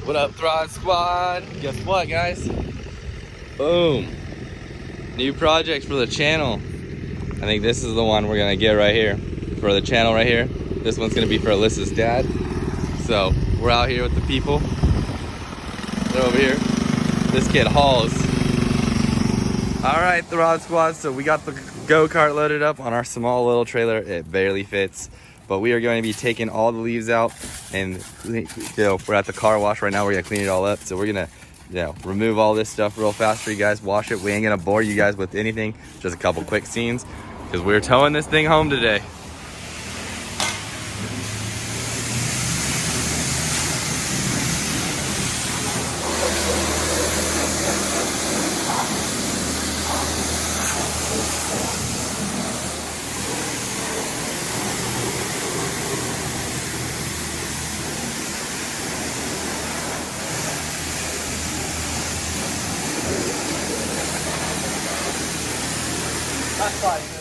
What up, Throd Squad? Guess what, guys? Boom. New project for the channel. I think this is the one we're gonna get right here. For the channel right here. This one's gonna be for Alyssa's dad. So, we're out here with the people. They're over here. This kid hauls. Alright, Throd Squad, so we got the go-kart loaded up on our small little trailer. It barely fits. But we are going to be taking all the leaves out, and we're at the car wash right now. We're gonna clean it all up. So we're gonna remove all this stuff real fast for you guys, wash it. We ain't gonna bore you guys with anything, just a couple quick scenes, because we're towing this thing home today.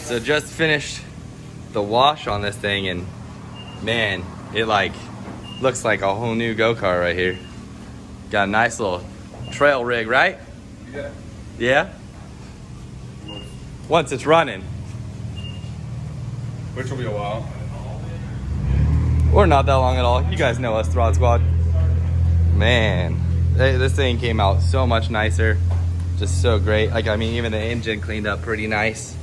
So just finished the wash on this thing, and man, it like looks like a whole new go-kart right here. Got a nice little trail rig, right? Yeah. Yeah? Once it's running. Which will be a while. Or not that long at all. You guys know us, Throd Squad. Man, this thing came out so much nicer. Just so great. Like, I mean, even the engine cleaned up pretty nice.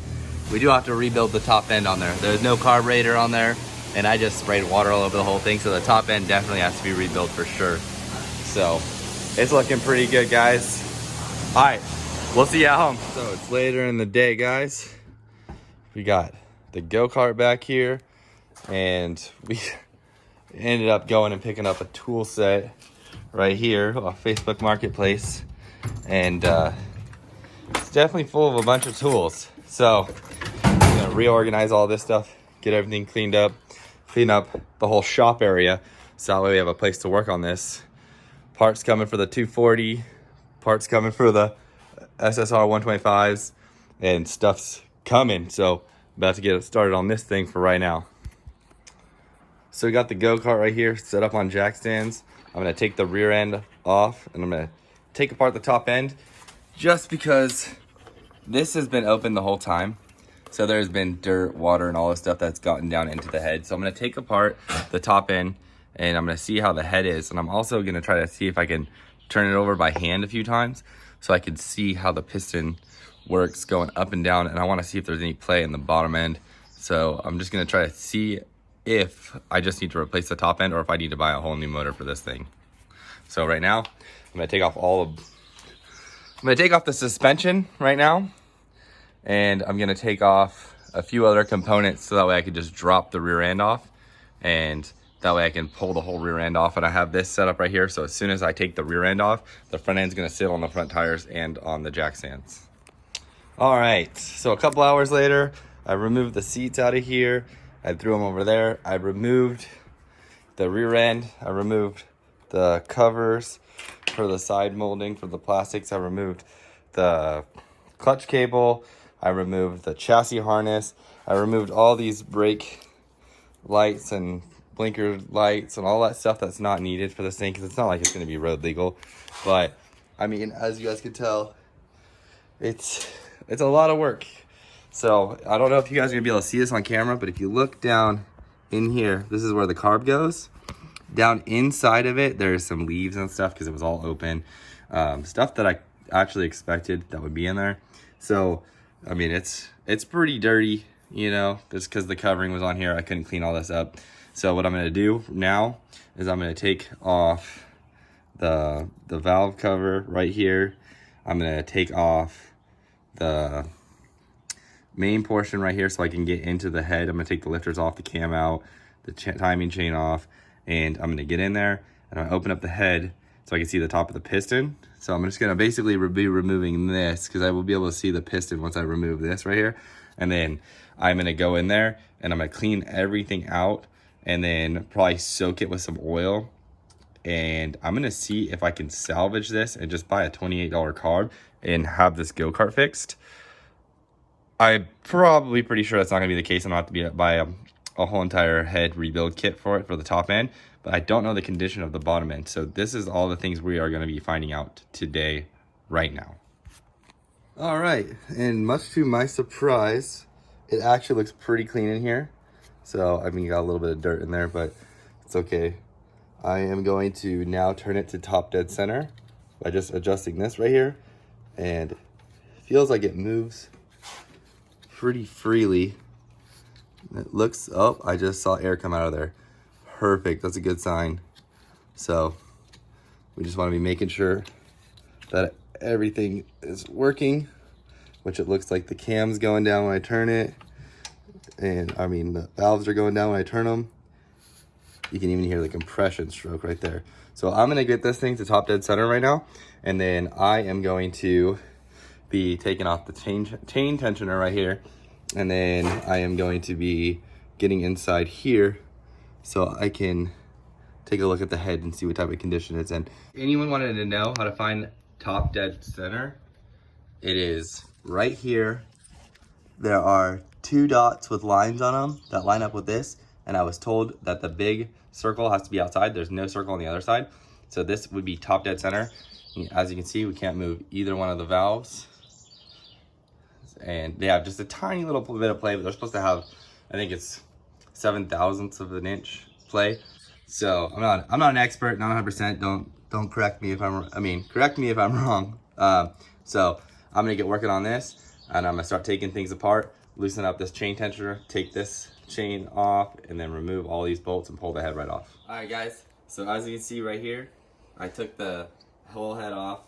We do have to rebuild the top end on there. There's no carburetor on there, and I just sprayed water all over the whole thing, so the top end definitely has to be rebuilt for sure. So, it's looking pretty good, guys. All right, we'll see you at home. So, it's later in the day, guys. We got the go-kart back here, and we ended up going and picking up a tool set right here off Facebook Marketplace, and it's definitely full of a bunch of tools. So I'm gonna reorganize all this stuff, get everything cleaned up, clean up the whole shop area, so that way we have a place to work on this. Parts coming for the 240, parts coming for the SSR 125s, and stuff's coming. So about to get it started on this thing for right now. So we got the go-kart right here set up on jack stands. I'm gonna take the rear end off, and I'm gonna take apart the top end, just because this has been open the whole time. So there's been dirt, water, and all this stuff that's gotten down into the head. So I'm gonna take apart the top end, and I'm gonna see how the head is. And I'm also gonna try to see if I can turn it over by hand a few times, so I can see how the piston works going up and down. And I wanna see if there's any play in the bottom end. So I'm just gonna try to see if I just need to replace the top end, or if I need to buy a whole new motor for this thing. So right now, I'm gonna take off the suspension right now, and I'm gonna take off a few other components, so that way I can just drop the rear end off, and that way I can pull the whole rear end off. And I have this set up right here, so as soon as I take the rear end off, the front end's gonna sit on the front tires and on the jack stands. All right, so a couple hours later, I removed the seats out of here. I threw them over there. I removed the rear end. I removed the covers for the side molding for the plastics. I removed the clutch cable. I removed the chassis harness. I removed all these brake lights and blinker lights and all that stuff that's not needed for this thing, because it's not like it's going to be road legal. But I mean, as you guys can tell, it's a lot of work. So I don't know if you guys are gonna be able to see this on camera, but if you look down in here, this is where the carb goes. Down inside of it, there's some leaves and stuff, because it was all open. Stuff that I actually expected that would be in there. So, I mean, it's pretty dirty, you know, just because the covering was on here. I couldn't clean all this up. So what I'm gonna do now is I'm gonna take off the valve cover right here. I'm gonna take off the main portion right here, so I can get into the head. I'm gonna take the lifters off, the cam out, the timing chain off, and I'm gonna get in there, and I'm gonna open up the head so I can see the top of the piston. So I'm just gonna basically be removing this, because I will be able to see the piston once I remove this right here. And then I'm gonna go in there, and I'm gonna clean everything out, and then probably soak it with some oil. And I'm gonna see if I can salvage this and just buy a $28 carb and have this go-kart fixed. I'm probably pretty sure that's not gonna be the case. I'm gonna have to buy a whole entire head rebuild kit for it for the top end. But but I don't know the condition of the bottom end. So this is all the things we are going to be finding out today, right now. All right, and much to my surprise, it actually looks pretty clean in here. So, I mean, you got a little bit of dirt in there, but it's okay. I am going to now turn it to top dead center by just adjusting this right here. And it feels like it moves pretty freely. It looks, oh, I just saw air come out of there. Perfect, that's a good sign. So, we just want to be making sure that everything is working, which it looks like the cam's going down when I turn it. And I mean, the valves are going down when I turn them. You can even hear the compression stroke right there. So I'm gonna get this thing to top dead center right now. And then I am going to be taking off the chain tensioner right here. And then I am going to be getting inside here so I can take a look at the head and see what type of condition it's in. Anyone wanted to know how to find top dead center? It is right here. There are 2 dots with lines on them that line up with this, and I was told that the big circle has to be outside. There's no circle on the other side, so this would be top dead center. As you can see, we can't move either one of the valves, and they have just a tiny little bit of play, but they're supposed to have, I think it's 7/1000ths of an inch play. So I'm not an expert, not 100%. Don't correct me if correct me if I'm wrong. So I'm gonna get working on this, and I'm gonna start taking things apart, loosen up this chain tensioner, take this chain off, and then remove all these bolts and pull the head right off. All right, guys. So as you can see right here, I took the whole head off,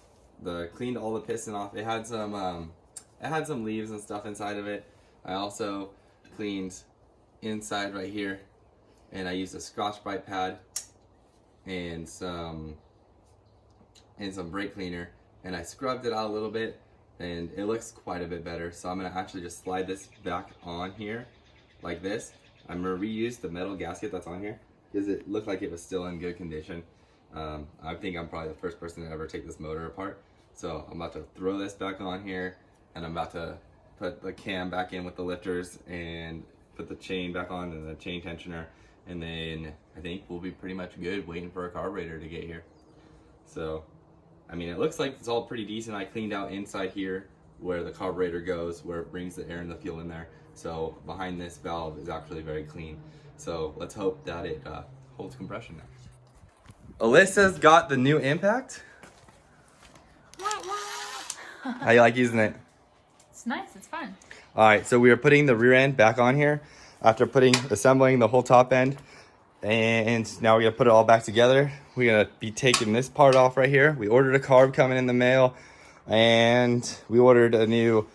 cleaned all the piston off. It had some leaves and stuff inside of it. I also cleaned inside right here, and I used a Scotch-Brite pad and some brake cleaner, and I scrubbed it out a little bit, and it looks quite a bit better. So I'm gonna actually just slide this back on here like this. I'm gonna reuse the metal gasket that's on here because it looked like it was still in good condition. I think I'm probably the first person to ever take this motor apart. So I'm about to throw this back on here, and I'm about to put the cam back in with the lifters and put the chain back on and the chain tensioner, and then I think we'll be pretty much good waiting for a carburetor to get here. So I mean, it looks like it's all pretty decent. I cleaned out inside here where the carburetor goes, where it brings the air and the fuel in there. So behind this valve is actually very clean. So let's hope that it holds compression now. Alyssa's got the new Impact. How you like using it? It's nice, it's fun. All right, so we are putting the rear end back on here after assembling the whole top end. And now we're gonna put it all back together. We're gonna be taking this part off right here. We ordered a carb coming in the mail, and we ordered a new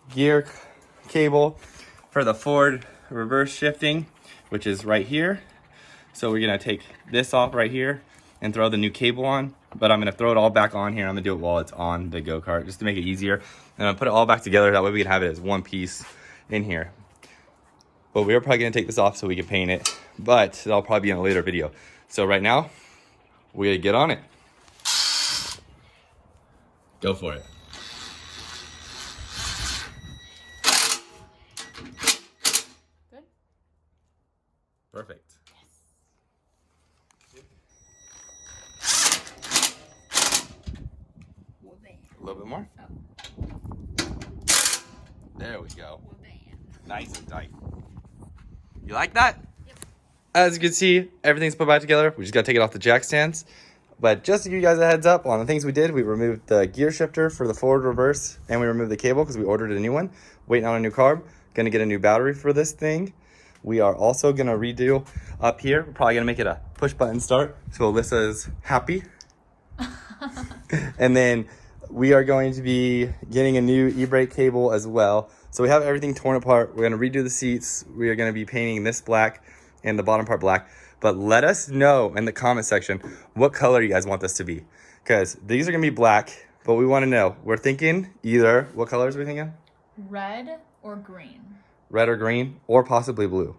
gear cable for the Ford reverse shifting, which is right here. So we're gonna take this off right here and throw the new cable on, but I'm gonna throw it all back on here. I'm gonna do it while it's on the go-kart just to make it easier. And I'll put it all back together, that way we can have it as one piece in here. But we're probably gonna take this off so we can paint it, but that'll probably be in a later video. So right now, we're gonna get on it. Go for it. Good? Perfect. A little bit more. There we go. Nice and tight. You like that? Yep. As you can see, everything's put back together. We just gotta take it off the jack stands. But just to give you guys a heads up on the things we did, we removed the gear shifter for the forward reverse, and we removed the cable because we ordered a new one. Waiting on a new carb. Gonna get a new battery for this thing. We are also gonna redo up here. We're probably gonna make it a push button start so Alyssa is happy. And then we are going to be getting a new e-brake cable as well. So we have everything torn apart. We're gonna redo the seats. We are gonna be painting this black and the bottom part black. But let us know in the comment section what color you guys want this to be. Because these are gonna be black, but we wanna know. We're thinking either, what colors are we thinking? Red or green. Red or green, or possibly blue.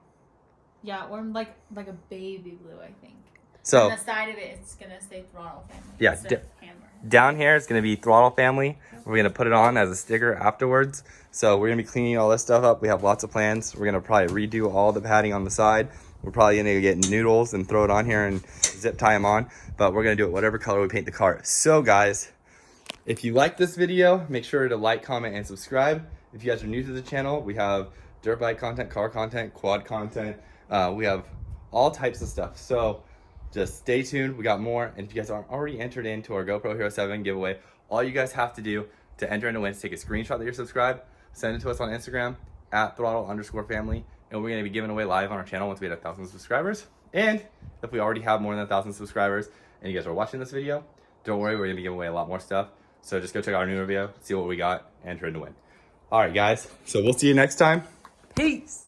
Yeah, or like a baby blue, I think. So on the side of it, it's gonna say Throttle Family. Yeah, Hammer. Down here it's gonna be Throttle Family. We're gonna put it on as a sticker afterwards. So we're gonna be cleaning all this stuff up. We have lots of plans. We're gonna probably redo all the padding on the side We're probably gonna get noodles and throw it on here and zip tie them on, but we're gonna do it whatever color we paint the car. So guys, if you like this video, make sure to like, comment, and subscribe. If you guys are new to the channel, we have dirt bike content, car content, quad content. We have all types of stuff. So just stay tuned. We got more. And if you guys aren't already entered into our GoPro Hero 7 giveaway, all you guys have to do to enter into win is take a screenshot that you're subscribed, send it to us on Instagram at throttle_family, and we're going to be giving away live on our channel once we hit 1,000 subscribers. And if we already have more than 1,000 subscribers and you guys are watching this video, don't worry, we're going to be giving away a lot more stuff. So just go check out our new video, see what we got, enter in to win. All right, guys. So we'll see you next time. Peace.